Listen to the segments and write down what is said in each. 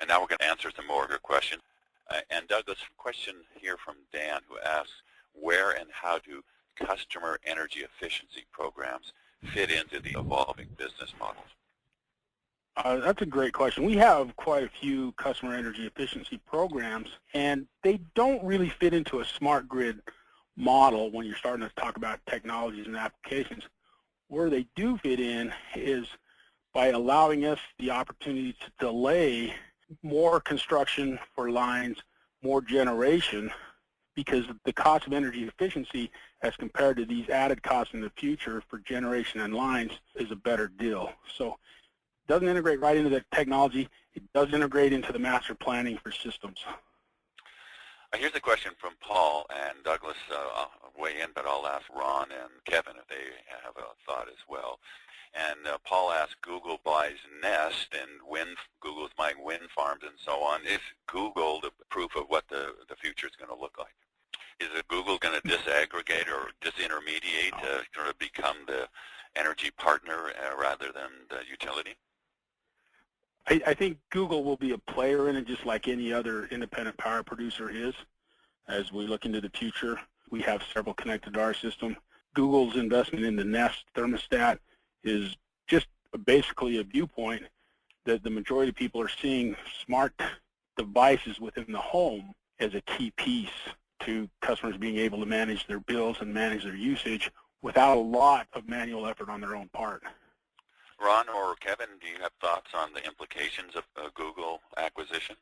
And now we're going to answer some more of your questions. And Douglas, a question here from Dan who asks, where and how do customer energy efficiency programs fit into the evolving business models? That's a great question. We have quite a few customer energy efficiency programs, and they don't really fit into a smart grid model when you're starting to talk about technologies and applications. Where they do fit in is by allowing us the opportunity to delay more construction for lines, more generation, because the cost of energy efficiency as compared to these added costs in the future for generation and lines is a better deal. So it doesn't integrate right into the technology. It does integrate into the master planning for systems. Here's a question from Paul, and Douglas weigh in, but I'll ask Ron and Kevin if they have a thought as well. And Paul asks, Google buys Nest, and Google's buying wind farms and so on. Is Google the proof of what the future is going to look like? Is it Google going to disaggregate or disintermediate to sort of become the energy partner rather than the utility? I think Google will be a player in it just like any other independent power producer is. As we look into the future, we have several connected to our system. Google's investment in the Nest thermostat is just basically a viewpoint that the majority of people are seeing smart devices within the home as a key piece to customers being able to manage their bills and manage their usage without a lot of manual effort on their own part. Ron or Kevin, do you have thoughts on the implications of Google acquisition?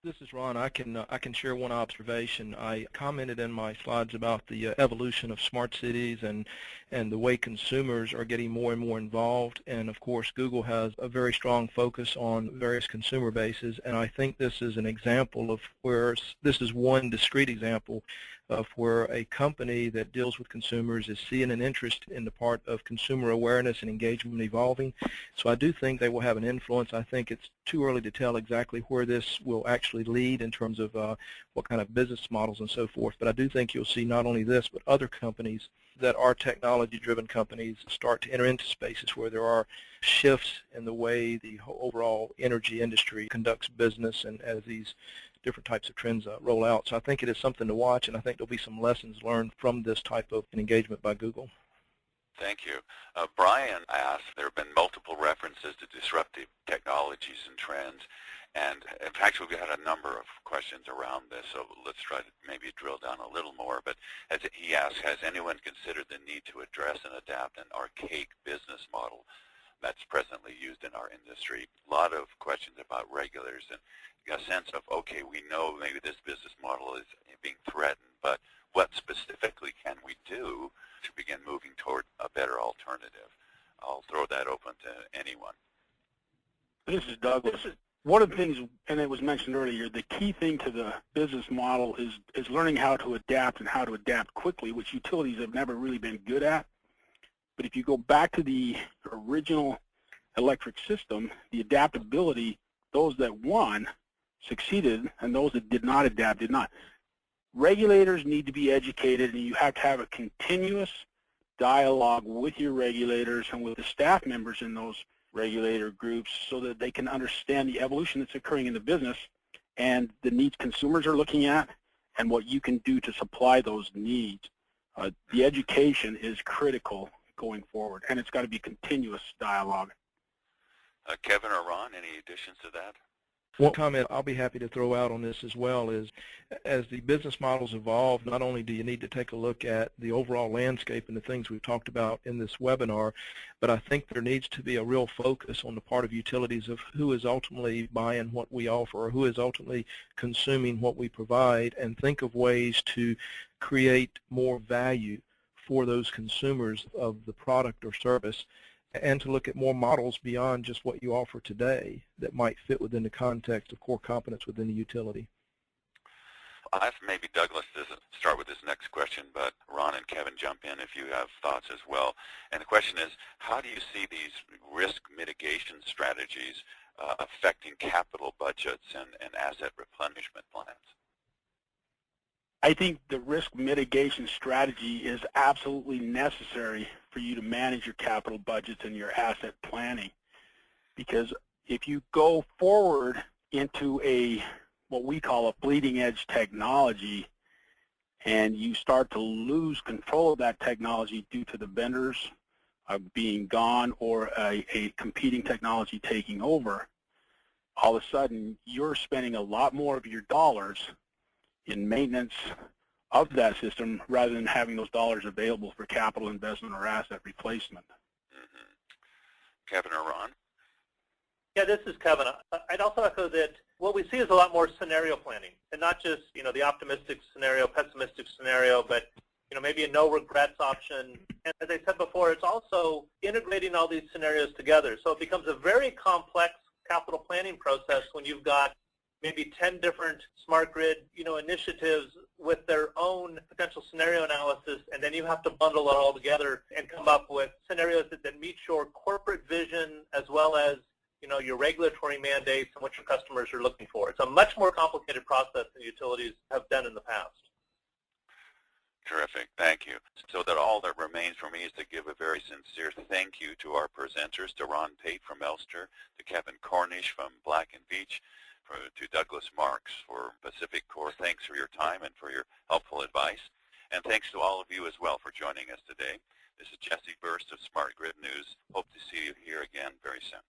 This is Ron. I can share one observation. I commented in my slides about the evolution of smart cities and the way consumers are getting more and more involved. And of course, Google has a very strong focus on various consumer bases. And I think this is an example of where this is one discrete example of where a company that deals with consumers is seeing an interest in the part of consumer awareness and engagement evolving. So I do think they will have an influence. I think it's too early to tell exactly where this will actually lead in terms of what kind of business models and so forth. But I do think you'll see not only this, but other companies that are technology-driven companies start to enter into spaces where there are shifts in the way the overall energy industry conducts business and as these different types of trends roll out. So I think it is something to watch, and I think there'll be some lessons learned from this type of engagement by Google. Thank you. Brian asked, there have been multiple references to disruptive technologies and trends, and in fact we've had a number of questions around this, so let's try to maybe drill down a little more. But as he asks, has anyone considered the need to address and adapt an archaic business model that's presently used in our industry? A lot of questions about regulators and a sense of, okay, we know maybe this business model is being threatened, but what specifically can we do to begin moving toward a better alternative? I'll throw that open to anyone. This is Douglas. One of the things, and it was mentioned earlier, the key thing to the business model is learning how to adapt and how to adapt quickly, which utilities have never really been good at. But if you go back to the original electric system, the adaptability, those that won succeeded, and those that did not adapt did not. Regulators need to be educated, and you have to have a continuous dialogue with your regulators and with the staff members in those regulator groups so that they can understand the evolution that's occurring in the business and the needs consumers are looking at and what you can do to supply those needs. The education is critical going forward, and it's got to be continuous dialogue. Kevin or Ron, any additions to that? One comment I'll be happy to throw out on this as well is, as the business models evolve, not only do you need to take a look at the overall landscape and the things we've talked about in this webinar, but I think there needs to be a real focus on the part of utilities of who is ultimately buying what we offer or who is ultimately consuming what we provide, and think of ways to create more value for those consumers of the product or service, and to look at more models beyond just what you offer today that might fit within the context of core competence within the utility. I'll ask maybe Douglas to start with this next question, but Ron and Kevin jump in if you have thoughts as well. And the question is, how do you see these risk mitigation strategies affecting capital budgets and asset replenishment plans? I think the risk mitigation strategy is absolutely necessary for you to manage your capital budgets and your asset planning. Because if you go forward into what we call a bleeding edge technology, and you start to lose control of that technology due to the vendors being gone or a competing technology taking over, all of a sudden you're spending a lot more of your dollars in maintenance of that system rather than having those dollars available for capital investment or asset replacement. Kevin or Ron? Yeah, this is Kevin. I'd also echo that what we see is a lot more scenario planning, and not just, the optimistic scenario, pessimistic scenario, but, maybe a no regrets option. And as I said before, it's also integrating all these scenarios together. So it becomes a very complex capital planning process when you've got maybe 10 different smart grid, initiatives with their own potential scenario analysis, and then you have to bundle it all together and come up with scenarios that meet your corporate vision as well as, your regulatory mandates and what your customers are looking for. It's a much more complicated process than utilities have done in the past. Terrific. Thank you. So that all that remains for me is to give a very sincere thank you to our presenters, to Ron Pate from Elster, to Kevin Cornish from Black&Veatch, to Douglas Marx for PacifiCorp. Thanks for your time and for your helpful advice. And thanks to all of you as well for joining us today. This is Jesse Berst of Smart Grid News. Hope to see you here again very soon.